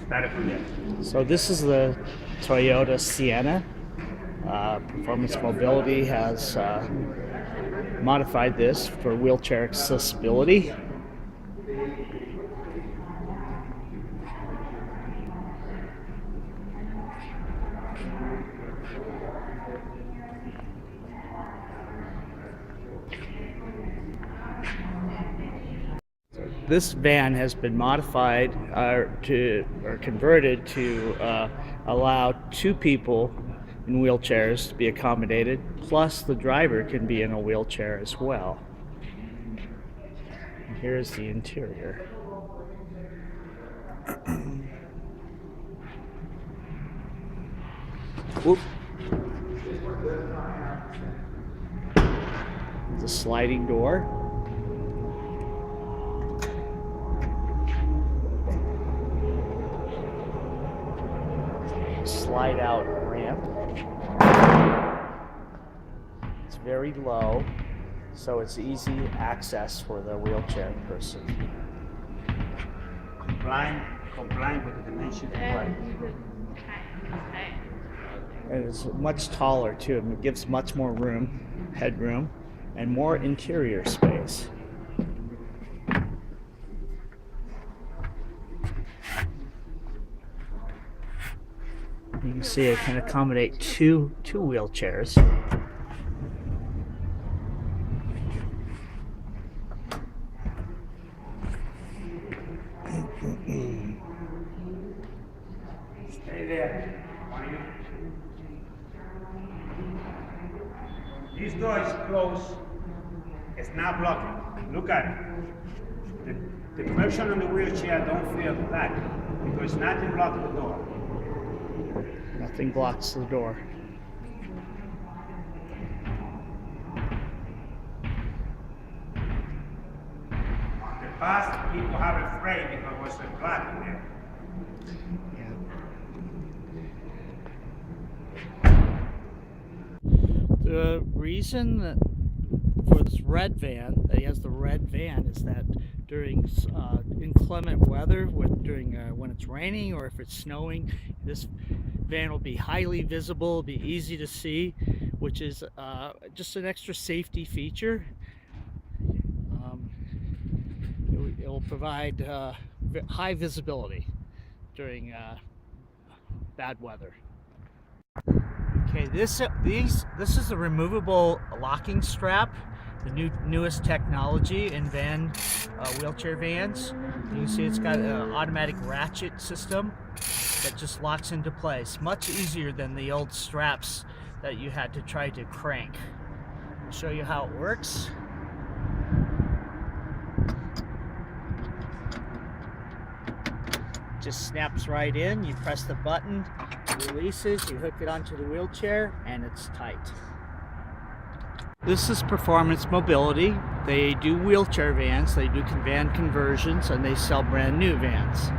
Started from there. So this is the Toyota Sienna. Performance Mobility has modified this for wheelchair accessibility. This van has been modified or converted to allow two people in wheelchairs to be accommodated, plus the driver can be in a wheelchair as well. And here's the interior. Whoop. The sliding door. Slide out ramp. It's very low, so it's easy access for the wheelchair person. Complying with the dimension required. And it's much taller too. It gives much more room, headroom, and more interior space. You can see it can accommodate two wheelchairs. Stay there. This door is closed. It's not blocking. Look at it. The person on the wheelchair don't feel that because nothing blocks the door. Nothing blocks the door. In the past, people have afraid because it was a black in there. The reason that for this red van, that he has the red van, is that during inclement weather, when it's raining or if it's snowing, this van will be highly visible, be easy to see, which is just an extra safety feature. It will provide high visibility during bad weather. Okay, this is the removable locking strap, the newest technology in wheelchair vans. You can see it's got an automatic ratchet system that just locks into place. Much easier than the old straps that you had to try to crank. I'll show you how it works. Just snaps right in. You press the button, it releases, you hook it onto the wheelchair, and it's tight. This is Performance Mobility. They do wheelchair vans, they do van conversions, and they sell brand new vans.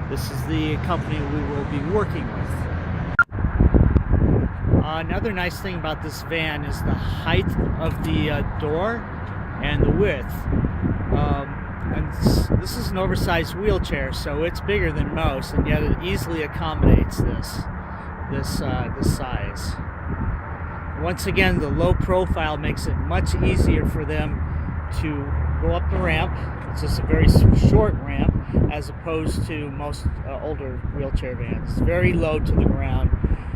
This is the company we will be working with. Another nice thing about this van is the height of the door and the width. And this is an oversized wheelchair, so it's bigger than most, and yet it easily accommodates this size. Once again, the low profile makes it much easier for them to go up the ramp. It's just a very short ramp as opposed to most older wheelchair vans. It's very low to the ground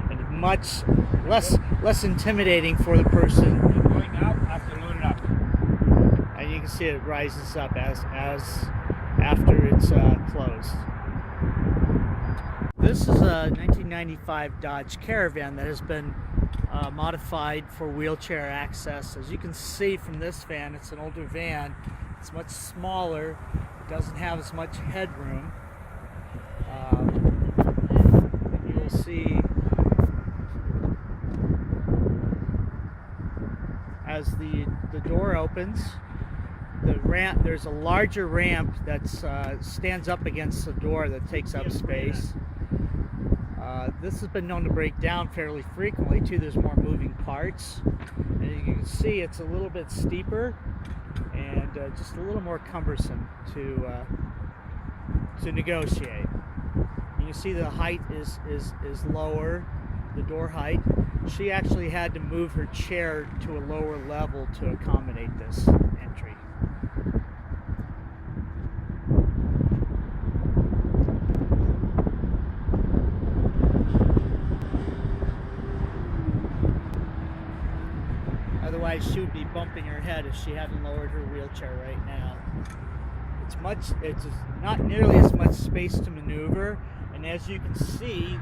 and much less intimidating for the person. Going out after loading up. And you can see it rises up as after it's closed. This is a 1995 Dodge Caravan that has been modified for wheelchair access. As you can see from this van, it's an older van. It's much smaller. It doesn't have as much headroom. And you will see as the door opens, there's a larger ramp that stands up against the door that takes up space. This has been known to break down fairly frequently too. There's more moving parts, and you can see it's a little bit steeper and just a little more cumbersome to negotiate. And you see the height is lower, the door height. She actually had to move her chair to a lower level to accommodate this entry. Otherwise, she would be bumping her head if she hadn't lowered her wheelchair right now. It's not nearly as much space to maneuver, and as you can see,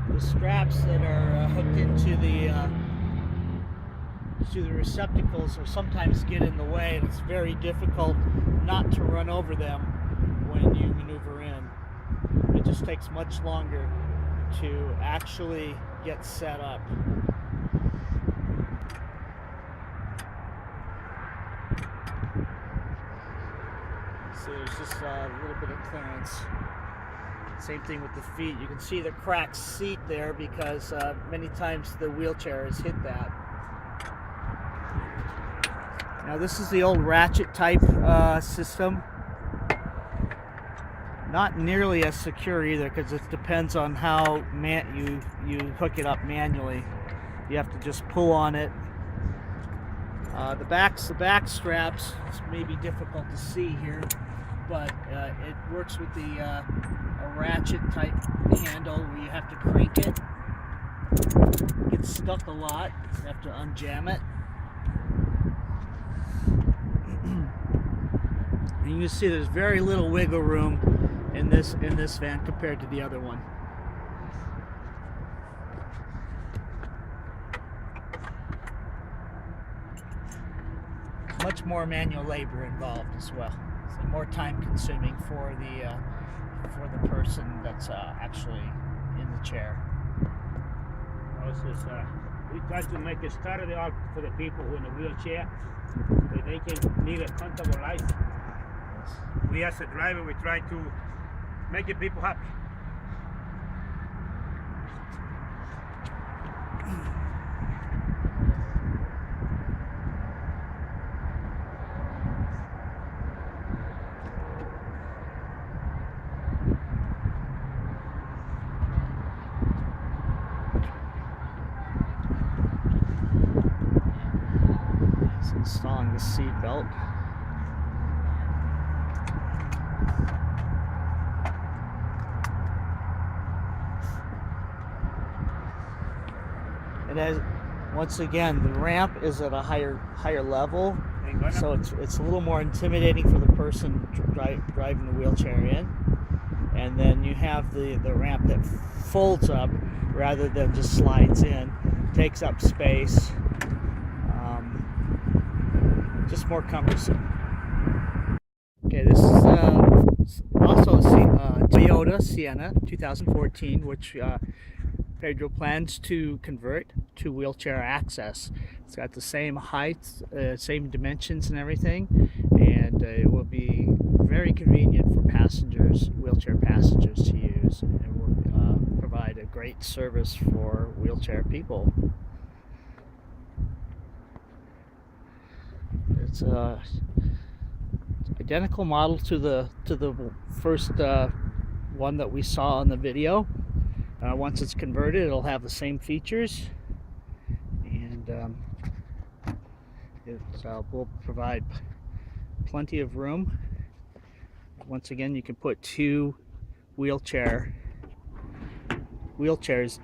the straps that are hooked into the receptacles are sometimes get in the way, and it's very difficult not to run over them when you maneuver in. It just takes much longer to actually get set up. So there's just a little bit of clearance. Same thing with the feet. You can see the cracked seat there because many times the wheelchair has hit that. Now this is the old ratchet type system. Not nearly as secure either because it depends on how you hook it up manually. You have to just pull on it. The back straps may be difficult to see here, but it works with a ratchet type handle where you have to crank it. It gets stuck a lot. You have to unjam it. And you can see there's very little wiggle room in this van compared to the other one. Much more manual labor involved as well. So more time consuming for the person that's actually in the chair. We try to make it start it out for the people who are in a wheelchair, so they can lead a comfortable life. We as a driver, we try to make the people happy. Installing the seat belt. And as once again, the ramp is at a higher level, so it's a little more intimidating for the person driving the wheelchair in. And then you have the ramp that folds up rather than just slides in, takes up space. Just more cumbersome. Okay, this is also a Toyota Sienna 2014, which Pedro plans to convert to wheelchair access. It's got the same height, same dimensions and everything, and it will be very convenient for passengers, wheelchair passengers to use, and it will provide a great service for wheelchair people. It's identical model to the first one that we saw in the video. Once it's converted, it'll have the same features, and it will provide plenty of room. Once again, you can put two wheelchairs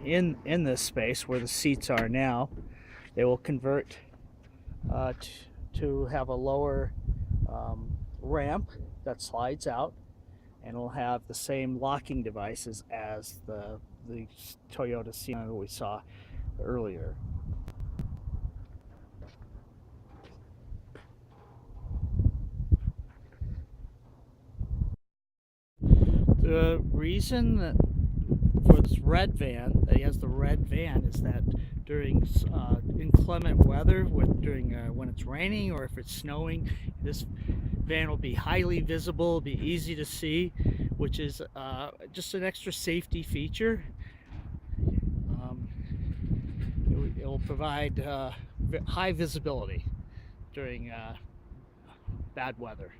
in this space where the seats are now. They will convert to have a lower ramp that slides out, and will have the same locking devices as the Toyota Sienna we saw earlier. The reason that for this red van, that he has the red van, is that during inclement weather, when it's raining or if it's snowing, this van will be highly visible, be easy to see, which is just an extra safety feature. It will provide high visibility during bad weather.